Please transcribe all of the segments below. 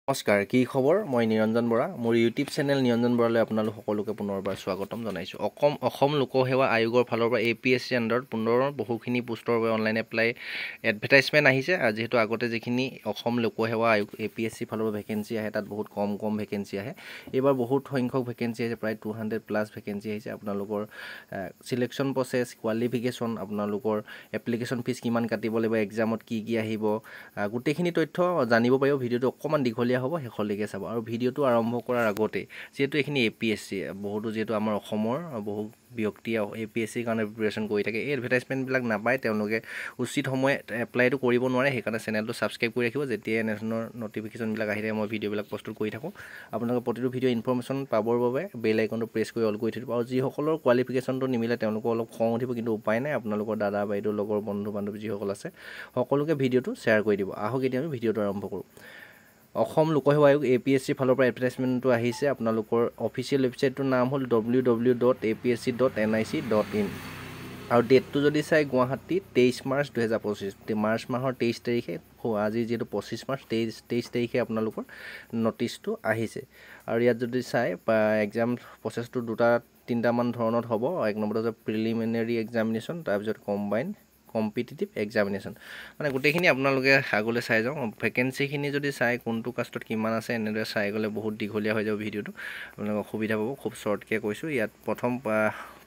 নমস্কাৰ, কি খবৰ? মই নিৰঞ্জন বৰা। মোৰ ইউটিউব চেনেল নিৰঞ্জন বৰালৈ আপোনালোক সকলোকে পুনৰবাৰ স্বাগতম জনাইছোঁ। অসম লোকসেৱা আয়োগৰ ফালৰ পৰা APSC আণ্ডাৰত পুনৰ বহুখিনি পোষ্টৰ বাবে অনলাইন এপ্লাই এডভাৰটাইজমেণ্ট আহিছে। যিহেতু আগতে যিখিনি অসম লোকসেৱা আয়োগ APSC ফালৰ পৰা ভেকেঞ্চি আহে তাত বহুত কম ভেকেঞ্চি আহে। এইবাৰ বহুত সংখ্যক ভেকেঞ্চি আহিছে, প্ৰায় 200+ ভেকেঞ্চি আহিছে। আপোনালোকৰ চিলেকশ্যন প্ৰচেছ, কোৱালিফিকেশ্যন, আপোনালোকৰ এপ্লিকেশ্যন ফিজ কিমান কাটিব লাগিব, এক্সামত কি আহিব, গোটেইখিনি তথ্য জানিব পাৰিব। ভিডিঅ'টো অকণমান দীঘলীয়া হ'ব, শেষলৈকে চাব। আৰু ভিডিঅ'টো আৰম্ভ কৰাৰ আগতে যিহেতু এইখিনি APSC বহুতো যিহেতু আমাৰ অসমৰ বহু ব্যক্তিয়ে APSCৰ কাৰণে প্ৰিপেৰেশ্যন কৰি থাকে, এই এডভাৰটাইজমেণ্টবিলাক নাপায়, তেওঁলোকে উচিত সময়ত এপ্লাইটো কৰিব নোৱাৰে। সেইকাৰণে চেনেলটো ছাবস্ক্ৰাইব কৰি ৰাখিব। যেতিয়াই এনেধৰণৰ ন'টিফিকেশ্যনবিলাক আহি থাকে, মই ভিডিঅ'বিলাক প্ৰস্তুত কৰি থাকোঁ। আপোনালোকে প্ৰতিটো ভিডিঅ' ইনফৰমেশ্যন পাবৰ বাবে বেল আইকনটো প্ৰেছ কৰি অল কৰি থৈ দিব। আৰু যিসকলৰ কোৱালিফিকেশ্যনটো নিমিলে তেওঁলোকৰ অলপ খং উঠিব, কিন্তু উপায় নাই। আপোনালোকৰ দাদা বাইদেউ লগৰ বন্ধু বান্ধৱী যিসকল আছে সকলোকে ভিডিঅ'টো শ্বেয়াৰ কৰি দিব। আহক এতিয়া আমি ভিডিঅ'টো আৰম্ভ কৰোঁ। অসম লোকসেৱা আয়োগ APSC ফালৰ পৰা এডভাৰটাইজমেণ্টটো আহিছে। আপোনালোকৰ অফিচিয়েল ৱেবছাইটটোৰ নাম হ'ল www.apsc.nic.in আৰু ডেটটো যদি চাই গুৱাহাটী 23 মাৰ্চ 2025, মাৰ্চ মাহৰ 23 তাৰিখে, আজি যিহেতু 25 মাৰ্চ, 23 তাৰিখে আপোনালোকৰ ন'টিচটো আহিছে। আৰু ইয়াত যদি চাই এক্সাম প্ৰচেছটো 2-3টামান ধৰণত হ'ব। এক নম্বৰতে হৈছে প্ৰিলিমিনাৰী এক্সামিনেশ্যন, তাৰপিছত কম্বাইন কম্পিটিটিভ এক্সামিনেশ্যন। মানে গোটেইখিনি আপোনালোকে আগলৈ চাই যাওঁ। ভেকেঞ্চিখিনি যদি চাই কোনটো কাষ্টত কিমান আছে, এনেদৰে চাই গ'লে বহুত দীঘলীয়া হৈ যাব ভিডিঅ'টো, আপোনালোকে অসুবিধা পাব। খুব শ্বৰ্টকৈ কৈছোঁ। ইয়াত প্ৰথম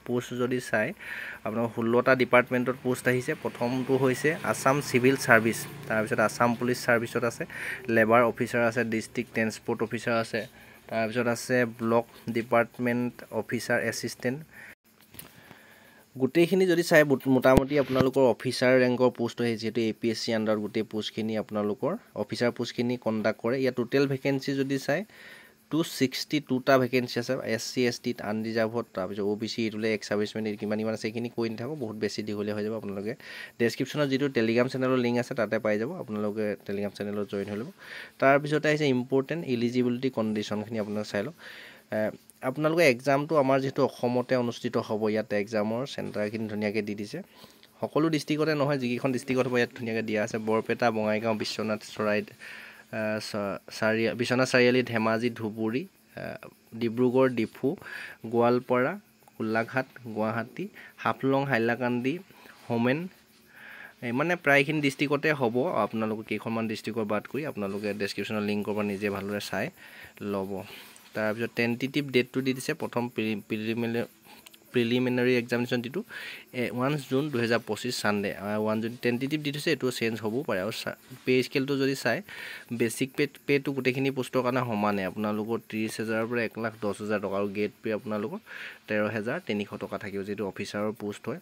পোষ্ট যদি চাই আপোনাৰ 16টা ডিপাৰ্টমেণ্টত পোষ্ট আহিছে। প্ৰথমটো হৈছে আছাম চিভিল ছাৰ্ভিচ, তাৰপিছত আছাম পুলিচ ছাৰ্ভিচত আছে, লেবাৰ অফিচাৰ আছে, ডিষ্ট্ৰিক্ট ট্ৰেন্সপৰ্ট অফিচাৰ আছে, তাৰপিছত আছে ব্লক ডিপাৰ্টমেণ্ট অফিচাৰ এছিষ্টেণ্ট। গোটেইখিনি যদি চাই মোটামুটি আপোনালোকৰ অফিচাৰ ৰেংকৰ পোষ্ট হয়। যিহেতু APSC আণ্ডাৰত গোটেই পোষ্টখিনি আপোনালোকৰ অফিচাৰ পোষ্টখিনি কণ্ডাক্ট কৰে। ইয়াত টোটেল ভেকেঞ্চি যদি চাই 262টা ভেকেঞ্চি আছে। SC ST আনৰিজাৰ্ভত, তাৰপিছত OBC এইটোলে এক্স ছাৰ্ভিচমেন কিমান আছে এইখিনি কৈ নাথাকোঁ, বহুত বেছি দীঘলীয়া হৈ যাব। আপোনালোকে ডেছক্ৰিপশ্যনত যিটো টেলিগ্ৰাম চেনেলৰ লিংক আছে তাতে পাই যাব, আপোনালোকে টেলিগ্ৰাম চেনেলত জইন হৈ ল'ব। তাৰপিছতে আহিছে ইম্পৰ্টেণ্ট ইলিজিবিলিটি কণ্ডিশ্যনখিনি আপোনালোকে চাই লওক। আপোনালোকে এক্সামটো আমাৰ যিহেতু অসমতে অনুষ্ঠিত হ'ব, ইয়াত এক্সামৰ চেণ্টাৰখিনি ধুনীয়াকৈ দি দিছে। সকলো ডিষ্ট্ৰিক্টতে নহয়, যিকেইখন ডিষ্ট্ৰিক্টত হ'ব ইয়াত ধুনীয়াকৈ দিয়া আছে। বৰপেটা, বঙাইগাঁও, বিশ্বনাথ চাৰিআলি, ধেমাজি, ধুবুৰী, ডিব্ৰুগড়, ডিফু, গোৱালপাৰা, গোলাঘাট, গুৱাহাটী, হাফলং, হাইলাকান্দি, হোমেন, মানে প্ৰায়খিনি ডিষ্ট্ৰিক্টতে হ'ব। আপোনালোকে কেইখনমান ডিষ্ট্ৰিক্টৰ বাদ কৰি আপোনালোকে ডেছক্ৰিপশ্যনৰ লিংকৰ পৰা নিজে ভালদৰে চাই ল'ব। তাৰপিছত টেণ্টেটিভ ডেটটো দি দিছে। প্ৰথম প্ৰিলিমিনাৰী এক্সামিনেশ্যন যিটো 1 জুন 2025 ছানডে। 1 জুন টেণ্টেটিভ দি থৈছে, এইটো চেঞ্জ হ'বও পাৰে। আৰু পে স্কেলটো যদি চাই, বেছিক পে'টো গোটেইখিনি পোষ্টৰ কাৰণে সমানে। আপোনালোকৰ 30,000ৰ পৰা 1,10,000 টকা, আৰু গ্ৰেড পে' আপোনালোকৰ 13,300 টকা থাকিব। যিটো অফিচাৰৰ পোষ্ট হয়,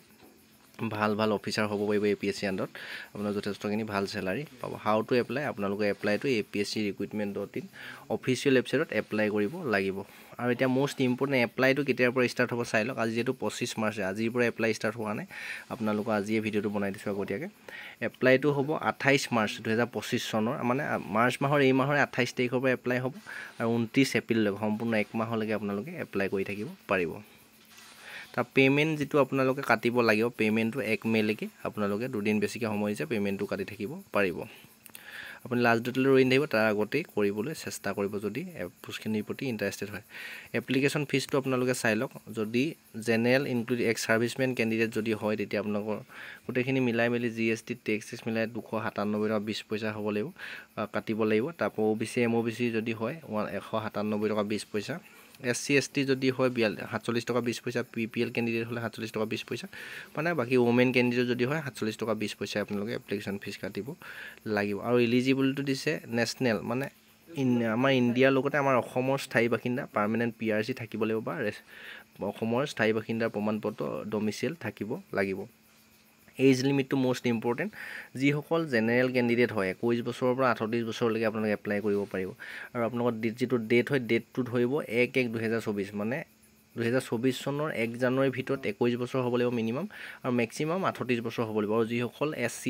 ভাল অফিচাৰ হ'ব পাৰিব APSC আণ্ডাৰত, আপোনাৰ যথেষ্টখিনি ভাল চেলাৰী পাব। হাউ টু এপ্লাই, আপোনালোকে এপ্লাইটো APSC recruitment.in অফিচিয়েল ৱেবছাইটত এপ্লাই কৰিব লাগিব। আৰু এতিয়া মষ্ট ইম্পৰ্টেণ্ট, এপ্লাইটো কেতিয়াৰ পৰা ষ্টাৰ্ট হ'ব চাই লওক। আজি যিহেতু 25 মাৰ্চ, আজিৰ পৰা এপ্লাই ষ্টাৰ্ট হোৱা নাই। আপোনালোকৰ আজিয়ে ভিডিঅ'টো বনাই দিছোঁ আগতীয়াকৈ। এপ্লাইটো হ'ব 28 মাৰ্চ 2025 চনৰ, মানে মাৰ্চ মাহৰ এই মাহৰ 28 তাৰিখৰ পৰা এপ্লাই হ'ব, আৰু 29 এপ্ৰিললৈকে সম্পূৰ্ণ এক মাহলৈকে আপোনালোকে এপ্লাই কৰি থাকিব পাৰিব। তাৰ পে'মেণ্ট যিটো আপোনালোকে কাটিব লাগিব, পে'মেণ্টটো 1 মে'লৈকে আপোনালোকে 2 দিন বেছিকৈ সময় দিছে, পে'মেণ্টটো কাটি থাকিব পাৰিব। আপুনি লাষ্ট ডেটলৈ ৰৈ নাথাকিব, তাৰ আগতেই কৰিবলৈ চেষ্টা কৰিব যদি পোষ্টখিনিৰ প্ৰতি ইণ্টাৰেষ্টেড হয়। এপ্লিকেশ্যন ফিজটো আপোনালোকে চাই লওক। যদি general include x servicemen candidate যদি হয়, তেতিয়া আপোনালোকৰ গোটেইখিনি মিলাই মেলি GST টেক্স মিলাই 297 টকা 20 পইচা হ'ব লাগিব, কাটিব লাগিব। তাৰপৰা OBC MOBC যদি হয় 197 টকা 20 পইচা। SC ST যদি হয় 47 টকা 20 পইচা। PPL কেণ্ডিডেট হ'লে 47 টকা 20 পইচা। মানে বাকী ওমেন কেণ্ডিডেট যদি হয় 47 টকা 20 পইচা আপোনালোকে এপ্লিকেশ্যন ফিজ কাটিব লাগিব। আৰু ইলিজিবিলিটি দিছে নেশ্যনেল, মানে আমাৰ ইণ্ডিয়াৰ লগতে আমাৰ অসমৰ স্থায়ী বাসিন্দা পাৰ্মানেণ্ট PRC থাকিব লাগিব, বা অসমৰ স্থায়ী বাসিন্দাৰ প্ৰমাণপত্ৰ ডমিচিয়েল থাকিব লাগিব। এজ লিমিটটো মষ্ট ইম্পৰ্টেণ্ট। যিসকল জেনেৰেল কেণ্ডিডেট হয় 21 বছৰৰ পৰা 38 বছৰলৈকে আপোনালোকে এপ্লাই কৰিব পাৰিব। আৰু আপোনালোকৰ যিটো ডেট হয়, ডেটটো ধৰিব 1/1/2024, মানে 2024 চনৰ 1 জানুৱাৰীৰ ভিতৰত 21 বছৰ হ'ব লাগিব মিনিমাম, আৰু মেক্সিমাম 38 বছৰ হ'ব লাগিব। আৰু যিসকল SC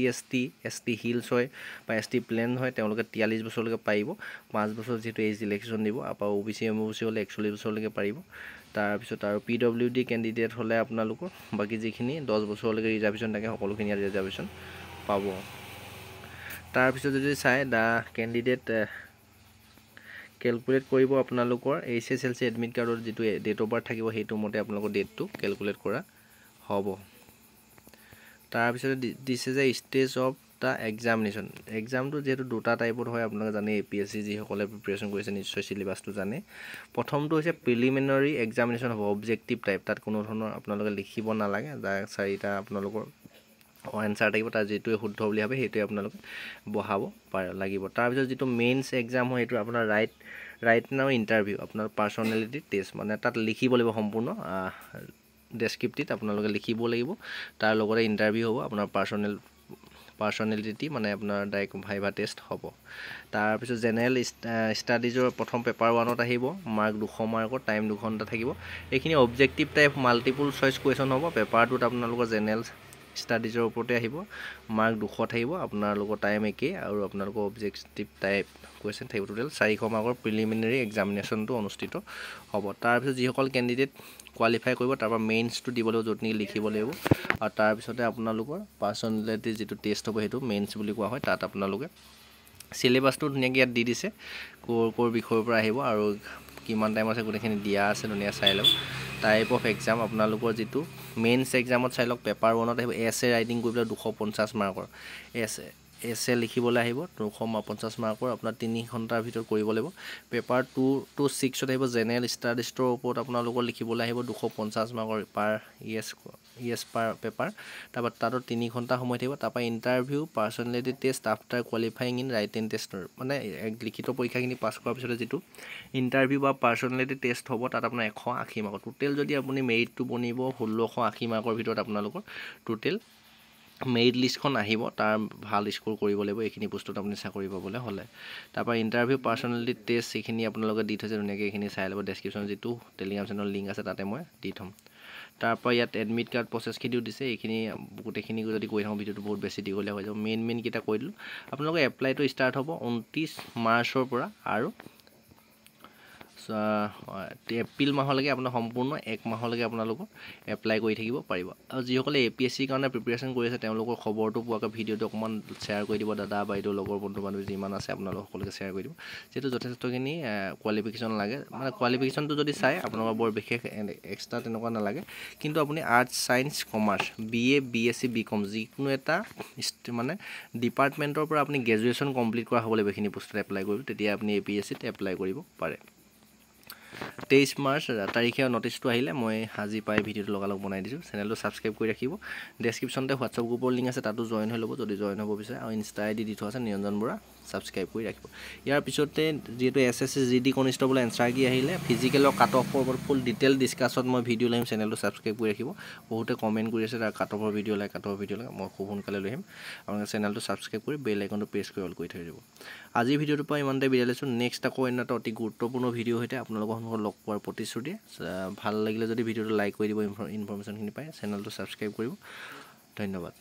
ST হিলছ হয় বা ST প্লেন হয়, তেওঁলোকে 43 বছৰলৈকে পাৰিব। 5 বছৰ যিহেতু এজ ৰিলেক্সেশ্যন দিব। আৰু OBC MOBC হ'লে 41 বছৰলৈকে পাৰিব। তাৰপিছত আৰু PWD কেণ্ডিডেট হ'লে আপোনালোকৰ বাকী যিখিনি 10 বছৰলৈকে ৰিজাৰ্ভেশ্যন থাকে, সকলোখিনি ইয়াত ৰিজাৰ্ভেশ্যন পাব। তাৰপিছত যদি চাই কেলকুলেট কৰিব আপোনালোকৰ HSLC এডমিট কাৰ্ডৰ যিটো ডেট অফ বাৰ্থ থাকিব সেইটো মতে আপোনালোকৰ ডেটটো কেলকুলেট কৰা হ'ব তাৰপিছত দিছে যে ষ্টেজ অফ দা এক্সামিনেশ্যন এক্সামটো যেহেতু দুটা টাইপত হয় আপোনালোকে জানে APSC যিসকলে প্ৰিপাৰেশ্যন কৰিছে নিশ্চয় সিলেবাসটো জানে প্ৰথমটো হৈছে প্ৰিলিমিনাৰী এক্সামিনেশ্যন হ'ব অবজেক্টিভ টাইপ তাত কোনো ধৰণৰ আপোনালোকে লিখিব নালাগে যাৰ চাৰিটা আপোনালোকৰ এনসাৰ থাকিব তাৰ যেটোৱে শুদ্ধ বুলি ভাবে সেইটোৱে আপোনালোকে বহাব পাৰে লাগিব তাৰপিছত যেটো মেইনছ এক্সাম হয় সেইটো আপোনাৰ ৰাইট নাও ইন্টাৰভিউ আপোনাৰ পাৰ্সোনালিটি টেষ্ট মানে তাত লিখিব লাগিব সম্পূৰ্ণ ডেসক্ৰিপটিভ আপোনালোকে লিখিব লাগিব তাৰ লগতে ইন্টাৰভিউ হ'ব আপোনাৰ পাৰ্সোনালিটি মানে আপোনাৰ ডাইৰেক্ট ভাইভা টেষ্ট হ'ব তাৰপিছত জেনাৰেল ষ্টাডিজৰ প্ৰথম পেপাৰ 1ত আহিব মাৰ্ক 200 মাৰ্কৰ টাইম 2 ঘণ্টা থাকিব এইখিনি objective type multiple choice question হ'ব পেপাৰটোত আপোনালোকৰ জেনাৰেল ষ্টাডিজৰ ওপৰতে আহিব মাৰ্ক 200 থাকিব আপোনালোকৰ টাইম একে আৰু আপোনালোকৰ অবজেক্টিভ টাইপ কোৱেশ্চন থাকিব টোটাল 400 মাৰ্কৰ প্ৰিলিমিনাৰী এক্সামিনেশ্যনটো অনুষ্ঠিত হ'ব তাৰপিছত যিসকল কেণ্ডিডেট কোৱালিফাই কৰিব তাৰপৰা মেইনছটো দিব লাগিব য'ত নেকি লিখিব লাগিব আৰু তাৰপিছতে আপোনালোকৰ পাৰ্সোনালিটি যেটো টেষ্ট হ'ব সেইটো মেইনছ বুলি কোৱা হয় তাত আপোনালোকে সিলেবাসটো ধুনীয়াকৈ ইয়াত দি দিছে কোৰ বিষয়ৰ পৰা আহিব আৰু কিমান টাইম আছে গোটেইখিনি দিয়া আছে ধুনীয়া চাই লওক টাইপ অফ এক্সাম আপোনালোকৰ যেটো মেইনছ এক্সামত চাই লওক পেপাৰ 1ত আহিব এছে ৰাইটিং কৰিবলৈ 250 মাৰ্কৰ এছে লিখিবলৈ আহিব 250 মাৰ্কৰ আপোনাৰ 3 ঘণ্টাৰ ভিতৰত কৰিব লাগিব পেপাৰ 2 to 6 ত আহিব জেনাৰেল ষ্টাডিজৰ ওপৰত আপোনালোকৰ লিখিবলৈ আহিব 250 মাৰ্কৰ পাৰ ইয়েছ পাৰ পেপাৰ তাৰপৰা তাতো 3 ঘণ্টা সময় থাকিব তাৰপৰা interview personality test after qualifying in written টেষ্টৰ মানে লিখিত পৰীক্ষাখিনি পাছ কৰাৰ পিছত যেটো ইন্টাৰভিউ বা পাৰ্সোনালিটি টেষ্ট হ'ব তাত আপোনাৰ 180 মাৰ্কৰ টোটেল যদি আপুনি মেৰিটটো বনিব 1680 মাৰ্কৰ ভিতৰত আপোনালোকৰ টোটেল মেৰিট লিষ্টখন আহিব তাৰ ভাল স্কোৰ কৰিব লাগিব এইখিনি বস্তুত আপুনি চাকৰি পাবলৈ হ'লে তাৰপৰা ইন্টাৰভিউ পাৰ্সোনালিটি টেষ্ট এইখিনি আপোনালোকে দি থৈছে ধুনীয়াকৈ এইখিনি চাই ল'ব ডেসক্ৰিপচন যেটো টেলিগ্ৰাম চেনেলৰ লিংক আছে তাতে মই দি থম তাৰপৰা ইয়াত এডমিট কাৰ্ড প্ৰসেছখিনিও দিছে এইখিনি গোটেইখিনি যদি কৈ থাকোঁ ভিডিঅ'টো বহুত বেছি দীঘলীয়া হৈ যাব মেইন কেইটা কৈ দিলোঁ আপোনালোকৰ এপ্লাইটো ষ্টাৰ্ট হ'ব 29 মাৰ্চৰ পৰা আৰু এপ্ৰিল মাহলৈকে আপোনাৰ সম্পূৰ্ণ 1 মাহলৈকে আপোনালোকৰ এপ্লাই কৰি থাকিব পাৰিব আৰু যিসকলে APSC কাৰণে প্ৰিপাৰেশ্যন কৰি আছে তেওঁলোকৰ খবৰটো পোৱাকৈ ভিডিঅ'টো অকমান শ্বেয়াৰ কৰি দিব দাদা বাইদেউ লগৰ বন্ধু বান্ধৱী যিমান আছে আপোনালোক সকলোকে শ্বেয়াৰ কৰি দিব যেটো যথেষ্টখিনি কোৱালিফিকেশ্যন লাগে মানে কোৱালিফিকেশ্যনটো যদি চাই আপোনালোকৰ বৰ বিশেষ এক্সট্ৰা তেনেকুৱা নালাগে কিন্তু আপুনি arts science commerce BA BSc BCom যিকোনো এটা মানে ডিপাৰ্টমেণ্টৰ পৰা আপুনি গ্ৰেজুৱেশ্যন কমপ্লিট কৰা হ'ব লাগিব এইখিনি পোষ্টত এপ্লাই কৰিব তেতিয়া আপুনি APSCত এপ্লাই কৰিব পাৰে 23 মাৰ্চ তাৰিখে নটিছটো আহিলে মই আজি পাই ভিডিঅ'টো লগালগ বনাই দিছোঁ চেনেলটো সাবস্ক্ৰাইব কৰি ৰাখিব ডেসক্ৰিপচনতে হোৱাটছআপ গ্ৰুপৰ লিংক আছে তাতো জয়েন হৈ ল'ব যদি জয়েন হ'ব বিচাৰে আৰু ইনষ্টা আইডি দি থোৱা আছে নিৰঞ্জন বৰা সাবস্ক্ৰাইব কৰি ৰাখিব ইয়াৰ পিছতে যেটো SSC GD কনষ্টেবল এনসাৰ কি আহিলে ফিজিকেলৰ কাট অফৰ ওপৰত ফুল ডিটেইল ডিসকাশত মই ভিডিঅ' লাইম চেনেলটো সাবস্ক্ৰাইব কৰি ৰাখিব বহুতে কমেন্ট কৰি আছে তাৰ কাট অফৰ ভিডিঅ' লাইক মই খুব সোনকালে লৈ আহিম আপোনালোকে চেনেলটো সাবস্ক্ৰাইব কৰি বেল আইকনটো প্ৰেছ কৰি অল কৰি থৈ দিব আজি ভিডিঅ'টো পৰা ইমানতে বিদায় লৈছোঁ নেক্সট আকৌ অন্য অতি গুৰুত্বপূৰ্ণ ভিডিঅ' হৈতে আপোনালোকৰ সন্মুখত লগ পোৱাৰ প্ৰতিশ্ৰুতি ভাল লাগিলে যদি ভিডিঅ'টো লাইক কৰি দিব ইনফৰমেশ্যনখিনি পায় চেনেলটো সাবস্ক্ৰাইব কৰিব ধন্যবাদ